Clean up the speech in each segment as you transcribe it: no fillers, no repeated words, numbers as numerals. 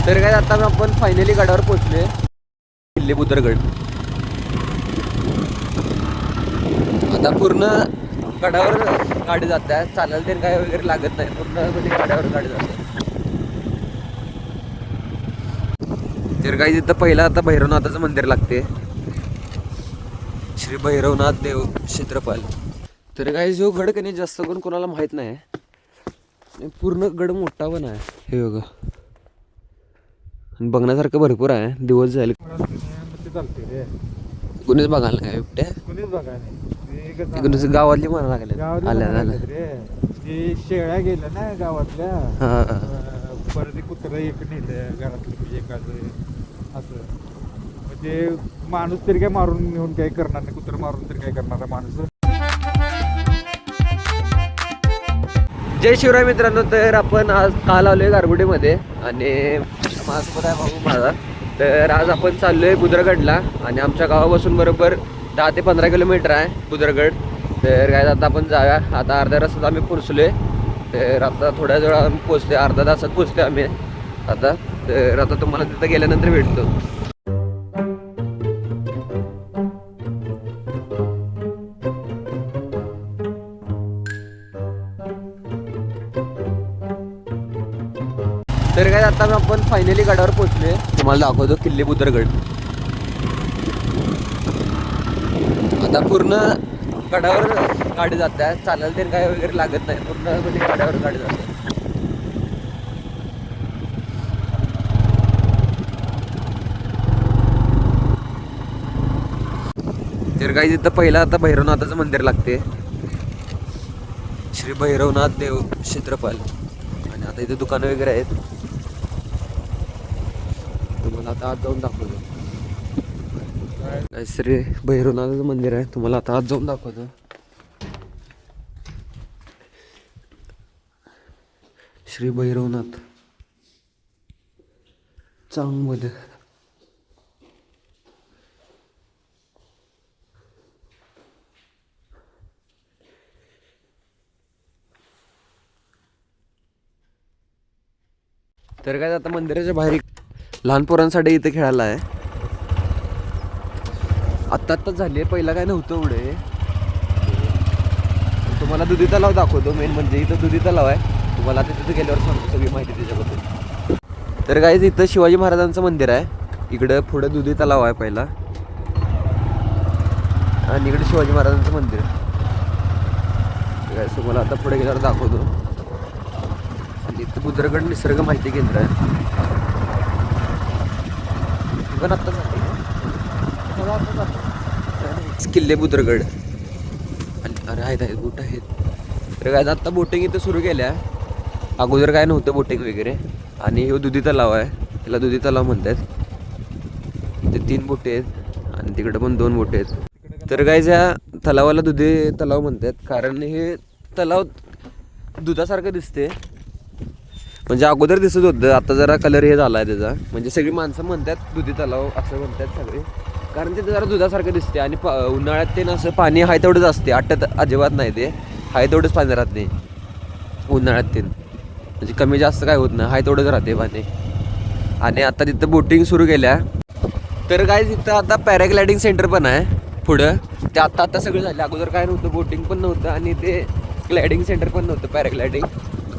तर काय आता आपण फायनली गडावर पोहोचलोय, किल्ले बुद्रगड. आता पूर्ण गडावर गाडी जाते, चालायला ते काय वगैरे लागत नाही, पूर्ण म्हणजे गडावर गाडी जाते. तर काही तिथं पहिला आता भैरवनाथाचं मंदिर लागते, श्री भैरवनाथ देव क्षेत्रपाल. तर काही जो गड कधी जास्त करून कोणाला माहित नाही, पूर्ण गड मोठा पण आहे. हे बघा, बघण्यासारखं भरपूर आहे. दिवस जायला कुणीच बघायला नाही, बिबट्या गावातली म्हणा लागले आल्या झाल्या शेळ्या गेल्या ना गावातल्या. परत कुत्र एक नेलं घरातलं एखादं असं. म्हणजे माणूस तरी काय मारून नेऊन काय करणार नाही, कुत्र मारून तरी काय करणार माणूस. जय शिवराय मित्रांनो. तर आपण आज काल आलोय गारगुडीमध्ये आणि माझ्यासोबत आहे भाऊ माझा. तर आज आपण चाललोय बुद्रगडला आणि आमच्या गावापासून बरोबर 10 ते 15 किलोमीटर आहे बुद्रगड. तर काय आता आपण जाऊया. आता अर्ध्या तासात आम्ही पोहोचलोय. तर आता थोड्या वेळा आम्ही पोहोचते, अर्धा तासात पोहोचते आम्ही आता. तर आता तुम्हाला तिथं गेल्यानंतर भेटतो. तर काय आता आपण फायनली गडावर पोहोचलोय. तुम्हाला दाखवतो किल्ले बुद्रगड. आता पूर्ण गडावर गाडी जाते, चालायला ते काय वगैरे लागत नाही, पूर्ण म्हणजे गडावर गाडी जाते. तर काही तिथं पहिला आता भैरवनाथाचं मंदिर लागते, श्री भैरवनाथ देव क्षेत्रपाल. आणि आता इथे दुकानं वगैरे आहेत. तुम्हाला आता आज जाऊन दाखवतो. श्री भैरवनाथाचं मंदिर आहे, तुम्हाला आता आज जाऊन दाखवतो. श्री भैरवनाथ चांगमध्ये. तर काय आता मंदिराच्या बाहेर लहान पोरांसाठी इथे खेळायला आहे. आत्ता झाली आहे, पहिला काय नव्हतं एवढे. तुम्हाला दुधी तलाव दाखवतो. मेन म्हणजे इथं दुधी तलाव आहे. तुम्हाला आता तिथे गेल्यावर सांगतो सगळी माहिती त्याच्याबद्दल. तर काय इथं शिवाजी महाराजांचं मंदिर आहे. इकडं पुढं दुधी तलाव आहे पहिला, आणि इकडे शिवाजी महाराजांचं मंदिर आहे. काय तुम्हाला आता पुढे गेल्यावर दाखवतो. आणि इथं बुद्रगड निसर्ग माहिती केंद्र आहे. पण आत्ता किल्ले बुद्रगड. आणि अरे आहेत बोट आहेत. तर काय आता बोटिंग इथं सुरू केल्या. अगोदर काय नव्हतं बोटिंग वगैरे. आणि हे दुधी तलाव आहे, त्याला दुधी तलाव म्हणतात. ते 3 बोटे आहेत आणि तिकडे पण 2 बोटे आहेत. तर काय ज्या तलावाला दुधी तलाव म्हणतात कारण हे तलाव दुधासारखं दिसते. म्हणजे अगोदर दिसत होतं, आता जरा कलर हे झाला आहे त्याचा. म्हणजे सगळी माणसं म्हणतात दुधी तलाव असं म्हणतात सगळे, कारण ते जरा दुधासारखं दिसते. आणि उन्हाळ्यात ते असं पाणी हाय तेवढंच असते, आटत अजिबात नाही. ते हाय तेवढंच पाणी राहते उन्हाळ्यात. ते म्हणजे कमी जास्त काय होत नाही, हाय तेवढंच राहते पाणी. आणि आता तिथं बोटिंग सुरू केल्या. तर काय तिथं आता पॅराग्लायडिंग सेंटर पण आहे पुढं. ते आता सगळं झालं. अगोदर काय नव्हतं, बोटिंग पण नव्हतं आणि ते ग्लायडिंग सेंटर पण नव्हतं, पॅराग्लायडिंग.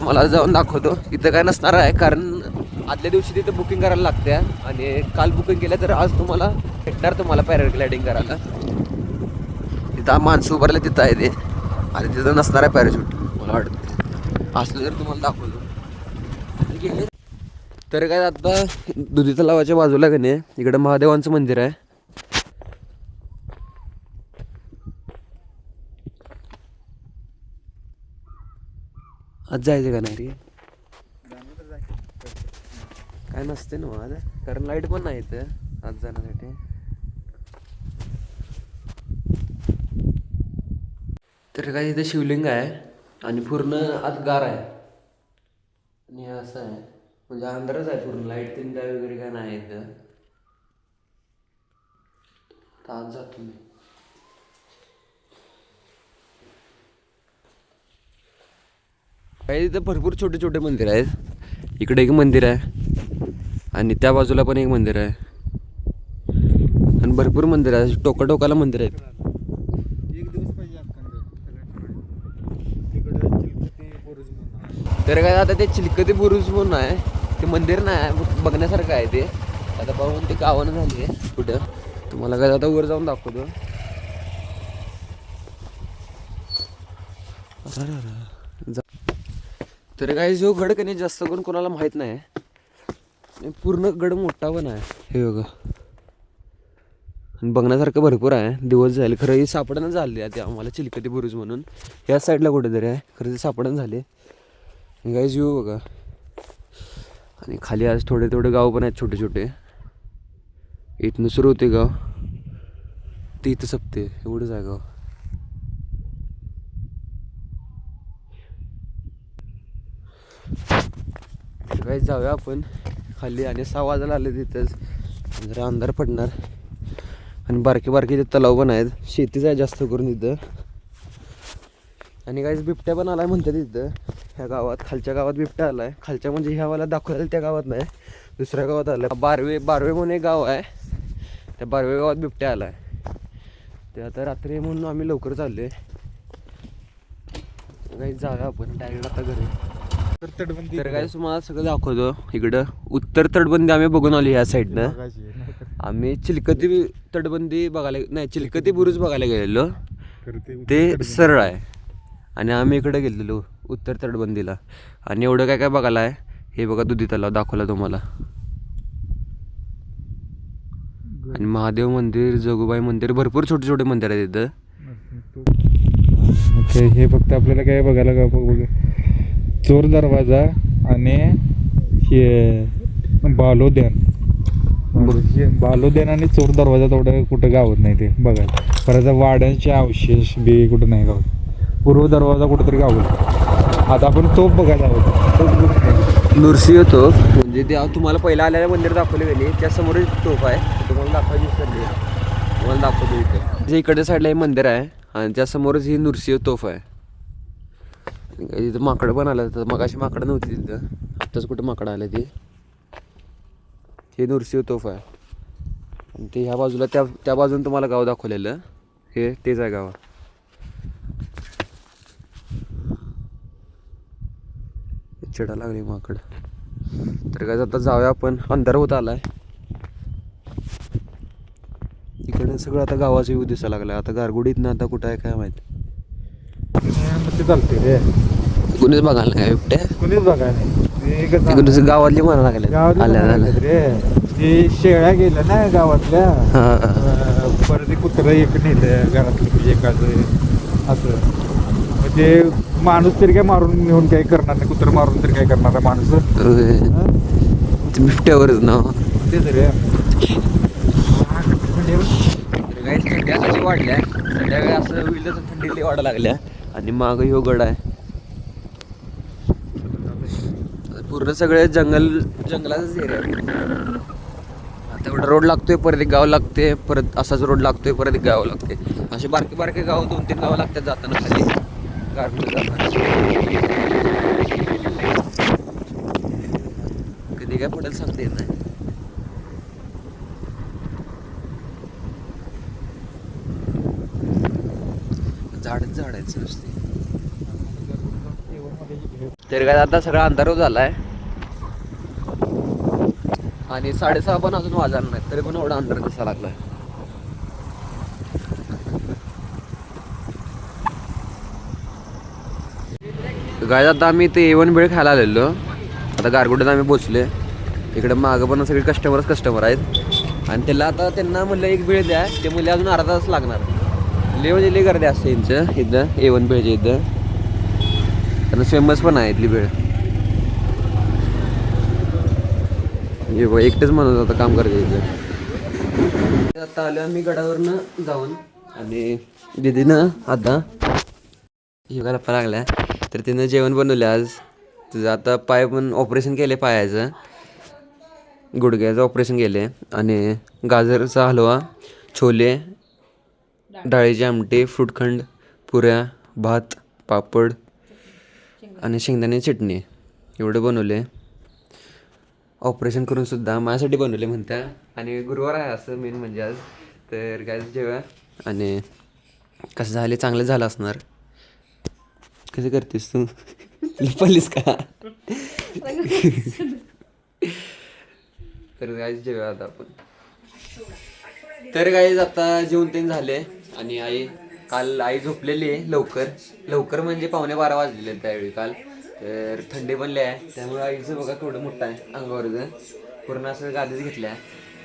मला जाऊन दाखवतो. इथं काय नसणार आहे कारण आदल्या दिवशी तिथं बुकिंग करायला लागते. आणि काल बुकिंग केलं तर आज तुम्हाला भेटणार तुम्हाला पॅराग्लायडिंग करायला. तिथं माणसं उभारले तिथं आहे ते. आणि तिथं नसणार आहे पॅराशूट मला वाटतं. असलं तर तुम्हाला दाखवतो. तर काय आता दुधी तलावाच्या बाजूला का नाही इकडं महादेवांचं मंदिर आहे. आज जायचं का नाही रे? काय नसते ना आज, कारण लाईट पण नाही इथं आज जाण्यासाठी. तर काय इथं शिवलिंग आहे आणि पूर्ण आत गार आहे. आणि असं आहे म्हणजे अंधारच आहे पूर्ण, लाईट तीन काय वगैरे काय नाही इथं. आज जातो मी. काही इथं भरपूर छोटे छोटे मंदिर आहेत. इकडे एक मंदिर आहे आणि त्या बाजूला पण एक मंदिर आहे आणि भरपूर मंदिर आहे, टोकाला मंदिर आहेत. एक दिवस पाहिजे अखंड तिकडं चिलखती बुरुज म्हणून आहे. तर काय आता ते चिलकती बुरुज म्हणून आहे, ते मंदिर नाही आहे, बघण्यासारखं आहे ते. आता पाहून ते गावानं झाली आहे कुठं, तुम्हाला काय आता वर जाऊन दाखवतो. तर काय जो गड कधी जास्त करून कोणाला माहीत नाही, पूर्ण गड मोठा पण आहे हे बघा. आणि बघण्यासारखं भरपूर आहे. दिवस जाईल खरं ही सापडणं झाली आहे ते आम्हाला चिलकती बुरुज म्हणून. या साईडला कुठेतरी आहे खरं ते सापडणं झाले. काय जीव बघा. आणि खाली आज थोडे गाव पण आहेत छोटे छोटे. इथनं सुरू होते गाव ते इथं सपते, एवढंच आहे गाव. काही जाऊया आपण खाली. आणि 6 वाजायला आले तिथंच, जरा अंधार पडणार. आणि बारके ते तलाव पण आहेत, शेतीच आहे जास्त करून तिथं. आणि काहीच बिबट्या पण आलाय म्हणतात तिथं ह्या गावात. खालच्या गावात बिबट्या आलाय. खालच्या म्हणजे ह्या वाला दाखवलेलं त्या गावात नाही, दुसऱ्या गावात आलाय. बारवे म्हणून एक गाव आहे, त्या बारवे गावात बिबट्या आलाय. ते आता रात्री म्हणून आम्ही लवकर चाललोय. काही जाऊया आपण डायरेक्ट आता घरी. तटबंदी तर काय तुम्हाला सगळं दाखवतो. इकडं उत्तर तटबंदी आम्ही बघून आलो ह्या साईडनं. आम्ही चिलकती तटबंदी बघायला नाही, चिलकती बुरुज बघायला गेलेलो, ते सरळ आहे. आणि आम्ही इकडे गेलेलो उत्तर तटबंदीला. आणि एवढं काय बघायला आहे हे बघा, दुधी तलाव दाखवला तुम्हाला. आणि महादेव मंदिर, जोगोबाई मंदिर, भरपूर छोटे छोटे मंदिर आहेत तिथं. हे फक्त आपल्याला काय बघायला का बघ, चोर दरवाजा आणि हे बालोद्यान आणि चोर दरवाजा तेवढं कुठं गावत नाही ते बघायला. परत वाड्यांचे अवशेष बी कुठं नाही गावत. पूर्व दरवाजा कुठंतरी गावत. आता आपण तोफ बघायला आहोत, नृसिंह तोफ. म्हणजे ते तुम्हाला पहिला आलेलं मंदिर दाखवले गेले, त्या समोरच तोफ आहे. तुम्हाला दाखवायची विसरली, तुम्हाला दाखवतो इथे. जे इकडच्या साईडला हे मंदिर आहे आणि त्या समोरच ही नृसिंह तोफ आहे. तिथं माकडं पण आलं, तर मग अशी माकडं नव्हती तिथं, आत्ताच कुठं माकडं आलं ती. हे नृसिंह तोफ आहे. आणि ते ह्या बाजूला त्या बाजून तुम्हाला गाव दाखवलेलं हे तेच आहे गाव. चिडा लागली माकड. तर काय आता जाऊया आपण, अंधार होत आलाय. इकडे सगळं आता गावाचा व्ह्यू दिसायला लागलाय. आता गारगुडीत ना आता कुठं आहे काय माहित. ते चालते रे, कुणीच बघायला नाही बिबट्या, कुणीच बघायला तिकडे गावातली म्हणा लागले रे. ते शेळ्या गेल्या ना गावातल्या, परत ते कुत्रं एक नेलं घरातलं म्हणजे एकाचं असं. म्हणजे माणूस तरी काय मारून नेऊन काही करणार नाही, कुत्रं मारून तरी काय करणार आहे माणूस. बिबट्यावरच नाव तेच रे. काही थंड्या कशी वाढल्या, संध्याकाळी असं होईल तसं थंडी वाढायला लागल्या. आणि माग ह्यो गड आहे. पूर्ण सगळे जंगलाचाच एरिया आहे. आता एवढा रोड लागतोय, परत एक गाव लागते, परत असाच रोड लागतोय, परत एक गाव लागते. असे बारके गाव 2-3 गावं लागतात जाताना खाली गारगुडी जाताना. कधी काय पडेल सांगता येत नाही. झाडच झाडायचं नुसते. तर काय आता सगळा अंधार झालाय आणि 6:30 पण अजून वाजणार नाही, तरी पण एवढा अंधार दिसायला लागलाय. काय आता आम्ही ते A1 भेळ खायला आलेलो. आता गारगुडीत आम्ही पोचले. इकडे मागं पण सगळे कस्टमर आहेत. आणि त्यांना म्हणलं एक भेळ द्या, ते म्हणले अजून अर्धा तास लागणार. लय गर्दी असते यांचं इथं A1 भेळच्या इथं, त्यांना फेमस पण आहे इथली भेळ. एकटेच म्हणत होता काम करते इथं. आता आलो आम्ही गडावरनं जाऊन. आणि दीदीनं आता योगा लप्पा लागल्या, तर तिनं जेवण बनवलं आज. तुझं आता पाय पण ऑपरेशन केले, पायाचं गुडघ्याचं ऑपरेशन केले. आणि गाजरचा हलवा, छोले, डाळीची आमटी, फ्रूटखंड, पुऱ्या, भात, पापड आणि शेंगदाणे चटणी एवढं बनवले. ऑपरेशन करून सुद्धा माझ्यासाठी बनवले म्हणत्या. आणि गुरुवार आहे असं मेन म्हणजे आज. तर काय जेव्हा आणि कसं झाले चांगलं झालं असणार. कसं करतेस तू लपलीस का? तर गाईज जेव्हा आता आपण तर गाईज आता जेवण तेन झाले. आणि काल आई झोपलेली आहे लवकर म्हणजे 11:15 वाजलेले त्यावेळी काल. तर थंडी पण लय आहे त्यामुळे आईचं बघा थोडं मोठं आहे अंगावरचं पूर्ण असं गादीच घेतल्या.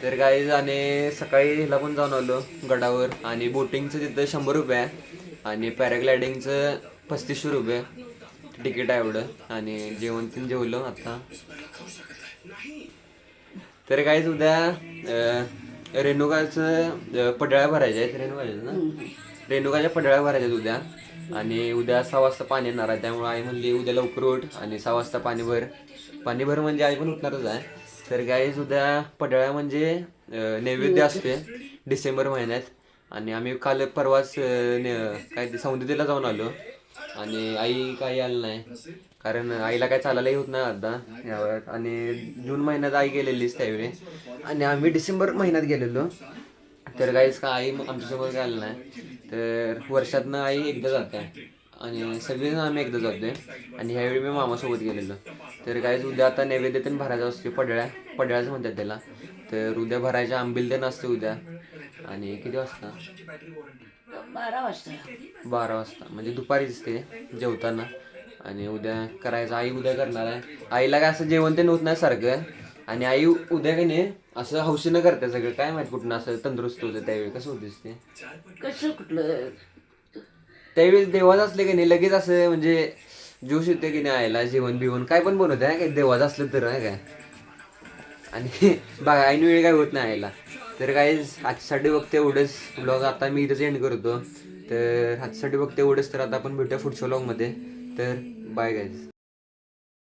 तर गाईज आणि सकाळी ह्याला पण जाऊन आलो गडावर. आणि बोटिंगचं तिथं 100 रुपये आहे आणि पॅराग्लायडिंगचं 3500 रुपये तिकीट आहे एवढं. आणि जेवण पण जेवलो आता. तर काहीच उद्या रेणुकाचं पडळ्या भरायच्या आहेत. रेणुकाच्या पडळ्या भरायच्या आहेत उद्या. आणि उद्या 6 वाजता पाणी येणार आहे त्यामुळे आई म्हणली उद्या लवकर उठ आणि 6 वाजता पाणी भर म्हणजे आई पण उठणारच आहे. तर गाईज उद्या पडळ्या म्हणजे नैवेद्य असते डिसेंबर महिन्यात. आणि आम्ही काल परवाच काय ते सौंदतीला जाऊन आलो. आणि आई काही आलं नाही कारण आईला काय चालायलाही होत नाही आता यावर. आणि जून महिन्यात आई गेलेलीच त्यावेळी आणि आम्ही डिसेंबर महिन्यात गेलेलो. तर काहीच का आई आमच्यासोबत काय आलं नाही. तर वर्षातनं आई एकदा जाते आणि सगळेजण आम्ही एकदा जातोय. आणि ह्यावेळी मी मामासोबत गेलेलो. तर काहीच उद्या आता नैवेद्य पण भरायचं असते पडळ्याच म्हणतात त्याला. तर उद्या भरायच्या आंबील ते नसते उद्या. आणि किती वाजता 12 वाजता म्हणजे दुपारीच ते जेवताना. आणि उद्या करायचं आई उद्या करणार आहे. आईला काय असं जेवण ते होत नाही सारखं. आणि आई उद्या काही नाही असं हौशीनं करते सगळं काय माहित कुठनं असं तंदुरुस्त होतं त्यावेळी. कसं होतेस ते कसं कुठलं त्यावेळेस देवाचं असले की नाही लगेच असं म्हणजे जोश येते की नाही आईला जेवण बिवण काय पण बनवते आहे काय देवाचं असलं तर आहे काय. आणि बघा ऐन वेळी काय होत नाही आईला. तर काय आजसाठी बघते एवढंच ब्लॉग आता मी इथंच एंड करतो. तर आजसाठी बघते एवढंच. तर आता आपण भेटूया पुढच्या ब्लॉगमध्ये. तर बाय गाईज.